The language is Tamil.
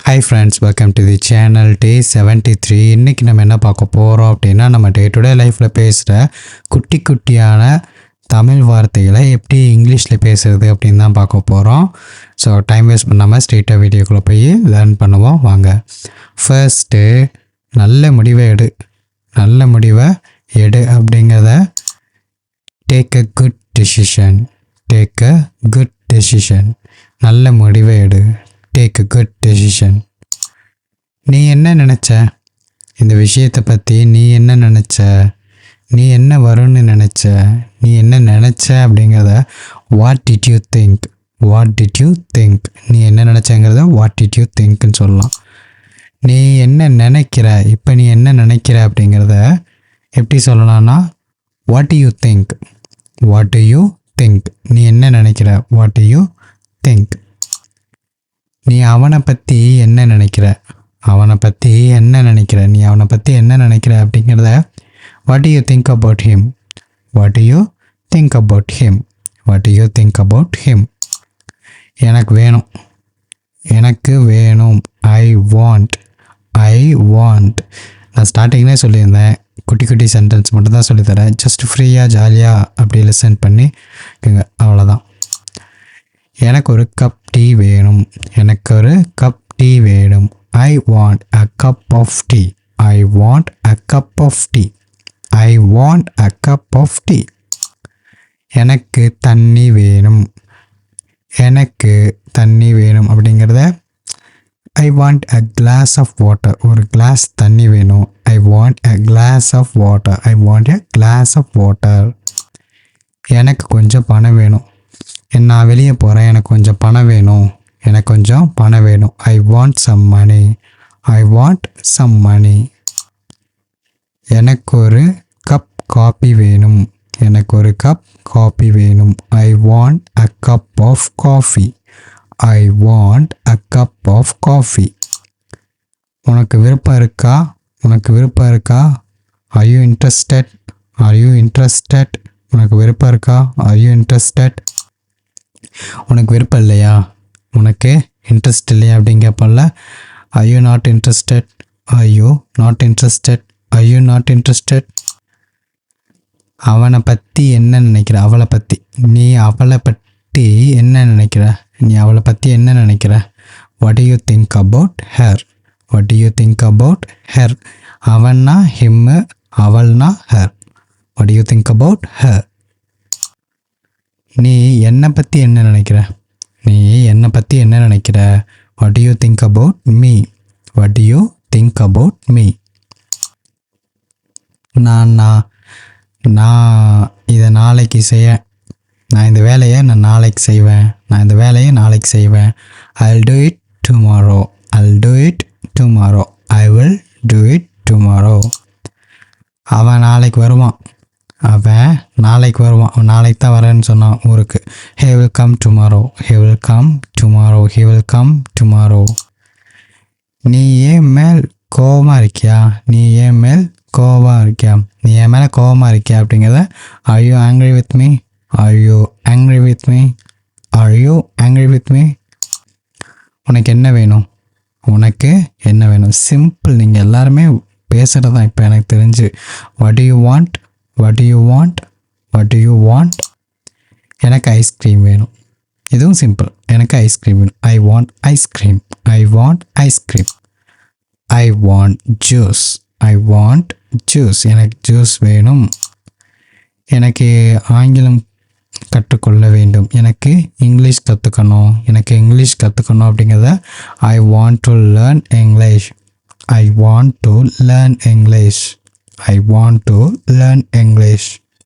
Hi friends, welcome to the channel. Day 73. இன்றைக்கி நம்ம என்ன பார்க்க போகிறோம் அப்படின்னா, நம்ம டே டு டே லைஃப்பில் பேசுகிற குட்டி குட்டியான தமிழ் வார்த்தைகளை எப்படி இங்கிலீஷில் பேசுகிறது அப்படின்னு தான் பார்க்க போகிறோம். ஸோ டைம் வேஸ்ட் பண்ணாமல் ஸ்ட்ரெயிட்டாக வீடியோக்குள்ளே போய் லேர்ன் பண்ணுவோம் வாங்க. ஃபர்ஸ்ட்டு நல்ல முடிவை எடு அப்படிங்கிறத டேக் அ குட் டெசிஷன். நல்ல முடிவை எடு. Take a good decision. நீ என்ன நினச்ச? இந்த விஷயத்தை பற்றி நீ என்ன நினச்ச? நீ என்ன வரும்னு நினச்ச? நீ என்ன நினச்ச அப்படிங்கிறத வாட் டிட் யூ திங்க். நீ என்ன நினச்சங்கிறத வாட் டிட் யூ திங்க்னு சொல்லலாம். நீ என்ன நினைக்கிற? இப்போ நீ என்ன நினைக்கிற அப்படிங்கிறத எப்படி சொல்லலாம்னா வாட் டு யூ திங்க். நீ என்ன நினைக்கிற? What to you think. நீ அவனை பற்றி என்ன நினைக்கிற? நீ அவனை பற்றி என்ன நினைக்கிற அப்படிங்கிறத what to you think about him. எனக்கு வேணும். I want. நான் ஸ்டார்டிங்லேயே சொல்லியிருந்தேன், குட்டி சென்டென்ஸ் மட்டும் தான் சொல்லித்தரேன். ஜஸ்ட் ஃப்ரீயாக ஜாலியாக அப்படி லிசன் பண்ணி அவ்வளோதான். எனக்கு ஒரு கப் டீ வேணும். I want a cup of tea. எனக்கு தண்ணி வேணும். அப்படிங்கிறத I want a glass of water. ஒரு கிளாஸ் தண்ணி வேணும். I want a glass of water. எனக்கு கொஞ்சம் பணம் வேணும். நான் வெளியே போகிறேன், எனக்கு கொஞ்சம் பணம் வேணும். I want some money. எனக்கு ஒரு கப் காபி வேணும். I want a cup of coffee. உனக்கு விருப்பம் இருக்கா? Are you interested? உனக்கு விருப்பம் இருக்கா? Are you interested? உனக்கு விருப்பம் இல்லையா? உனக்கு இன்ட்ரெஸ்ட் இல்லையா அப்படின்னு கேட்போம்ல. Are you not interested? அவனை பற்றி என்ன நினைக்கிற? நீ அவளை பற்றி என்ன நினைக்கிற? What do you think about her? அவன்னா him, அவள்னா her. What do you think about her? நீ என்னை பற்றி என்ன நினைக்கிற? What do you think about me? நான் இதை நாளைக்கு இந்த வேலையை நான் நாளைக்கு செய்வேன். I'll do it tomorrow. I will do it tomorrow. அவன் நாளைக்கு வருவான். அவன் நாளைக்கு தான் வரேன்னு சொன்னான் ஊருக்கு. He will come tomorrow. நீ என் மேல் கோபமாக இருக்கியா? நீ என் மேலே கோபமாக இருக்கியா அப்படிங்கிறத Are you angry with me? உனக்கு என்ன வேணும்? சிம்பிள். நீங்கள் எல்லாருமே பேசுகிறது தான் இப்போ எனக்கு தெரிஞ்சு. What do you want? எனக்கு ஐஸ்கிரீம் வேணும். இதுவும் சிம்பிள். எனக்கு ஐஸ்கிரீம் வேணும். I want ice cream. I want juice. எனக்கு ஜூஸ் வேணும். எனக்கு ஆங்கிலம் கற்றுக்கொள்ள வேண்டும். எனக்கு இங்கிலீஷ் கற்றுக்கணும். அப்படிங்கிறத I want to learn English.